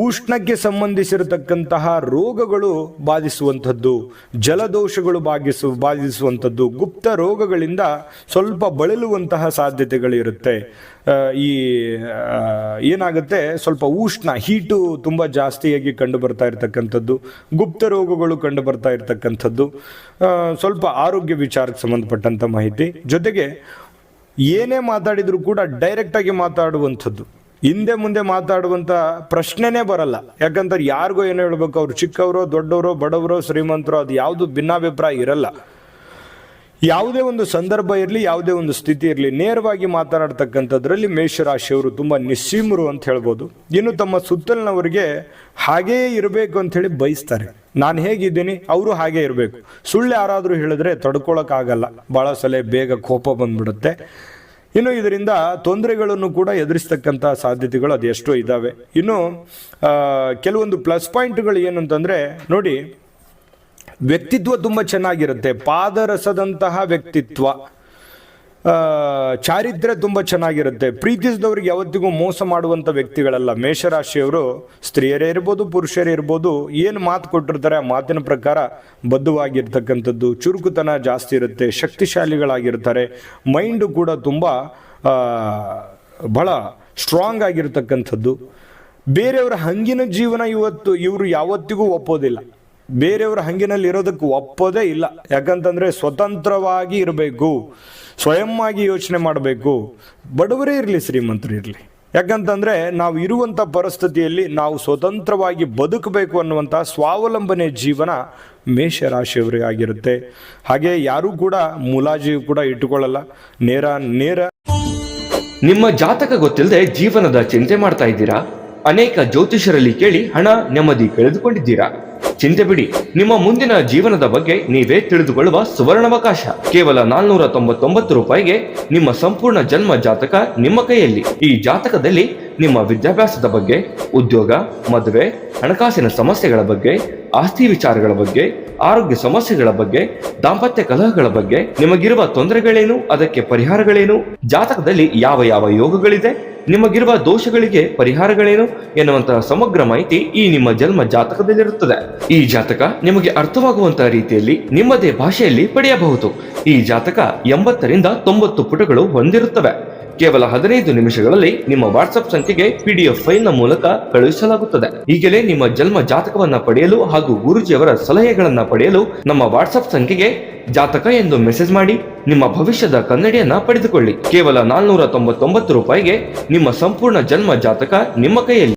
ಉಷ್ಣಕ್ಕೆ ಸಂಬಂಧಿಸಿರತಕ್ಕಂತಹ ರೋಗಗಳು ಬಾಧಿಸುವಂಥದ್ದು, ಜಲದೋಷಗಳು ಬಾಧಿಸುವಂಥದ್ದು, ಗುಪ್ತ ರೋಗಗಳಿಂದ ಸ್ವಲ್ಪ ಬಳಲುವಂತಹ ಸಾಧ್ಯತೆಗಳಿರುತ್ತೆ. ಈ ಏನಾಗುತ್ತೆ, ಸ್ವಲ್ಪ ಉಷ್ಣ ಹೀಟು ತುಂಬ ಜಾಸ್ತಿಯಾಗಿ ಕಂಡು ಬರ್ತಾ ಇರತಕ್ಕಂಥದ್ದು, ಗುಪ್ತ ರೋಗಗಳು ಕಂಡು ಬರ್ತಾ ಇರತಕ್ಕಂಥದ್ದು, ಸ್ವಲ್ಪ ಆರೋಗ್ಯ ವಿಚಾರಕ್ಕೆ ಸಂಬಂಧಪಟ್ಟಂಥ ಮಾಹಿತಿ. ಜೊತೆಗೆ ಏನೇ ಮಾತಾಡಿದರೂ ಕೂಡ ಡೈರೆಕ್ಟಾಗಿ ಮಾತಾಡುವಂಥದ್ದು, ಹಿಂದೆ ಮುಂದೆ ಮಾತಾಡುವಂಥ ಪ್ರಶ್ನೆನೇ ಬರಲ್ಲ. ಯಾಕಂದ್ರೆ ಯಾರಿಗೋ ಏನೋ ಹೇಳ್ಬೇಕು, ಅವ್ರು ಚಿಕ್ಕವರೋ ದೊಡ್ಡವರೋ ಬಡವರೋ ಶ್ರೀಮಂತರೋ ಅದು ಯಾವುದು ಭಿನ್ನಾಭಿಪ್ರಾಯ ಇರಲ್ಲ. ಯಾವುದೇ ಒಂದು ಸಂದರ್ಭ ಇರಲಿ, ಯಾವುದೇ ಒಂದು ಸ್ಥಿತಿ ಇರಲಿ, ನೇರವಾಗಿ ಮಾತನಾಡ್ತಕ್ಕಂಥದ್ರಲ್ಲಿ ಮೇಷರಾಶಿಯವರು ತುಂಬ ನಿಸ್ಸೀಮರು ಅಂತ ಹೇಳ್ಬೋದು. ಇನ್ನು ತಮ್ಮ ಸುತ್ತಲಿನವರಿಗೆ ಹಾಗೇ ಇರಬೇಕು ಅಂಥೇಳಿ ಬಯಸ್ತಾರೆ. ನಾನು ಹೇಗಿದ್ದೀನಿ ಅವರು ಹಾಗೇ ಇರಬೇಕು. ಸುಳ್ಳು ಯಾರಾದರೂ ಹೇಳಿದ್ರೆ ತಡ್ಕೊಳಕ್ಕಾಗಲ್ಲ, ಭಾಳ ಸಲ ಬೇಗ ಕೋಪ ಬಂದ್ಬಿಡುತ್ತೆ. ಇನ್ನು ಇದರಿಂದ ತೊಂದರೆಗಳನ್ನು ಕೂಡ ಎದುರಿಸ್ತಕ್ಕಂಥ ಸಾಧ್ಯತೆಗಳು ಅದೆಷ್ಟೋ ಇದ್ದಾವೆ. ಇನ್ನು ಕೆಲವೊಂದು ಪ್ಲಸ್ ಪಾಯಿಂಟ್ಗಳು ಏನು ಅಂತಂದರೆ ನೋಡಿ, ವ್ಯಕ್ತಿತ್ವ ತುಂಬ ಚೆನ್ನಾಗಿರುತ್ತೆ, ಪಾದರಸದಂತಹ ವ್ಯಕ್ತಿತ್ವ, ಚಾರಿತ್ರ್ಯ ತುಂಬ ಚೆನ್ನಾಗಿರುತ್ತೆ. ಪ್ರೀತಿಸಿದವ್ರಿಗೆ ಯಾವತ್ತಿಗೂ ಮೋಸ ಮಾಡುವಂಥ ವ್ಯಕ್ತಿಗಳಲ್ಲ ಮೇಷರಾಶಿಯವರು. ಸ್ತ್ರೀಯರೇ ಇರ್ಬೋದು, ಪುರುಷರೇ ಇರ್ಬೋದು, ಏನು ಮಾತು ಕೊಟ್ಟಿರ್ತಾರೆ ಆ ಮಾತಿನ ಪ್ರಕಾರ ಬದ್ಧವಾಗಿರ್ತಕ್ಕಂಥದ್ದು, ಚುರುಕುತನ ಜಾಸ್ತಿ ಇರುತ್ತೆ, ಶಕ್ತಿಶಾಲಿಗಳಾಗಿರ್ತಾರೆ, ಮೈಂಡು ಕೂಡ ತುಂಬ ಬಹಳ ಸ್ಟ್ರಾಂಗ್ ಆಗಿರ್ತಕ್ಕಂಥದ್ದು. ಬೇರೆಯವರ ಹಂಗಿನ ಜೀವನ ಇವರು ಯಾವತ್ತಿಗೂ ಒಪ್ಪೋದಿಲ್ಲ, ಬೇರೆಯವರ ಹಂಗಿನಲ್ಲಿ ಇರೋದಕ್ಕೆ ಒಪ್ಪೋದೇ ಇಲ್ಲ. ಯಾಕಂತಂದರೆ ಸ್ವತಂತ್ರವಾಗಿ ಇರಬೇಕು, ಸ್ವಯಂ ಆಗಿ ಯೋಚನೆ ಮಾಡಬೇಕು. ಬಡವರೇ ಇರಲಿ, ಶ್ರೀಮಂತರು ಇರಲಿ, ಯಾಕಂತಂದರೆ ನಾವು ಇರುವಂಥ ಪರಿಸ್ಥಿತಿಯಲ್ಲಿ ನಾವು ಸ್ವತಂತ್ರವಾಗಿ ಬದುಕಬೇಕು ಅನ್ನುವಂಥ ಸ್ವಾವಲಂಬನೆ ಜೀವನ ಮೇಷರಾಶಿಯವರಿಗೆ ಆಗಿರುತ್ತೆ. ಹಾಗೆ ಯಾರೂ ಕೂಡ ಮುಲಾಜಿ ಕೂಡ ಇಟ್ಟುಕೊಳ್ಳಲ್ಲ, ನೇರ. ನಿಮ್ಮ ಜಾತಕ ಗೊತ್ತಿಲ್ಲದೆ ಜೀವನದ ಚಿಂತೆ ಮಾಡ್ತಾ ಇದ್ದೀರಾ? ಅನೇಕ ಜ್ಯೋತಿಷರಲ್ಲಿ ಕೇಳಿ ಹಣ ನೆಮ್ಮದಿ ಕಳೆದುಕೊಂಡಿದ್ದೀರಾ? ಚಿಂತೆ ಬಿಡಿ, ನಿಮ್ಮ ಮುಂದಿನ ಜೀವನದ ಬಗ್ಗೆ ನೀವೇ ತಿಳಿದುಕೊಳ್ಳುವ ಸುವರ್ಣಾವಕಾಶ. ಕೇವಲ 499 ರೂಪಾಯಿಗೆ ನಿಮ್ಮ ಸಂಪೂರ್ಣ ಜನ್ಮ ಜಾತಕ ನಿಮ್ಮ ಕೈಯಲ್ಲಿ. ಈ ಜಾತಕದಲ್ಲಿ ನಿಮ್ಮ ವಿದ್ಯಾಭ್ಯಾಸದ ಬಗ್ಗೆ, ಉದ್ಯೋಗ, ಮದುವೆ, ಹಣಕಾಸಿನ ಸಮಸ್ಯೆಗಳ ಬಗ್ಗೆ, ಆಸ್ತಿ ವಿಚಾರಗಳ ಬಗ್ಗೆ, ಆರೋಗ್ಯ ಸಮಸ್ಯೆಗಳ ಬಗ್ಗೆ, ದಾಂಪತ್ಯ ಕಲಹಗಳ ಬಗ್ಗೆ, ನಿಮಗಿರುವ ತೊಂದರೆಗಳೇನು, ಅದಕ್ಕೆ ಪರಿಹಾರಗಳೇನು, ಜಾತಕದಲ್ಲಿ ಯಾವ ಯಾವ ಯೋಗಗಳಿದೆ, ನಿಮಗಿರುವ ದೋಷಗಳಿಗೆ ಪರಿಹಾರಗಳೇನು ಎನ್ನುವಂತಹ ಸಮಗ್ರ ಮಾಹಿತಿ ಈ ನಿಮ್ಮ ಜನ್ಮ ಜಾತಕದಲ್ಲಿರುತ್ತದೆ. ಈ ಜಾತಕ ನಿಮಗೆ ಅರ್ಥವಾಗುವಂತಹ ರೀತಿಯಲ್ಲಿ ನಿಮ್ಮದೇ ಭಾಷೆಯಲ್ಲಿ ಪಡೆಯಬಹುದು. ಈ ಜಾತಕ 80ರಿಂದ 90 ಪುಟಗಳು ಹೊಂದಿರುತ್ತವೆ. ಕೇವಲ 15 ನಿಮಿಷಗಳಲ್ಲಿ ನಿಮ್ಮ ವಾಟ್ಸ್ಆಪ್ ಸಂಖ್ಯೆಗೆ PDF ಫೈಲ್ನ ಮೂಲಕ ಕಳುಹಿಸಲಾಗುತ್ತದೆ. ಈಗಲೇ ನಿಮ್ಮ ಜನ್ಮ ಜಾತಕವನ್ನ ಪಡೆಯಲು ಹಾಗೂ ಗುರುಜಿಯವರ ಸಲಹೆಗಳನ್ನ ಪಡೆಯಲು ನಮ್ಮ ವಾಟ್ಸ್ಆಪ್ ಸಂಖ್ಯೆಗೆ ಜಾತಕ ಎಂದು ಮೆಸೇಜ್ ಮಾಡಿ ನಿಮ್ಮ ಭವಿಷ್ಯದ ಕನ್ನಡಿಯನ್ನ ಪಡೆದುಕೊಳ್ಳಿ. ಕೇವಲ 499 ರೂಪಾಯಿಗೆ ನಿಮ್ಮ ಸಂಪೂರ್ಣ ಜನ್ಮ ಜಾತಕ ನಿಮ್ಮ ಕೈಯಲ್ಲಿ.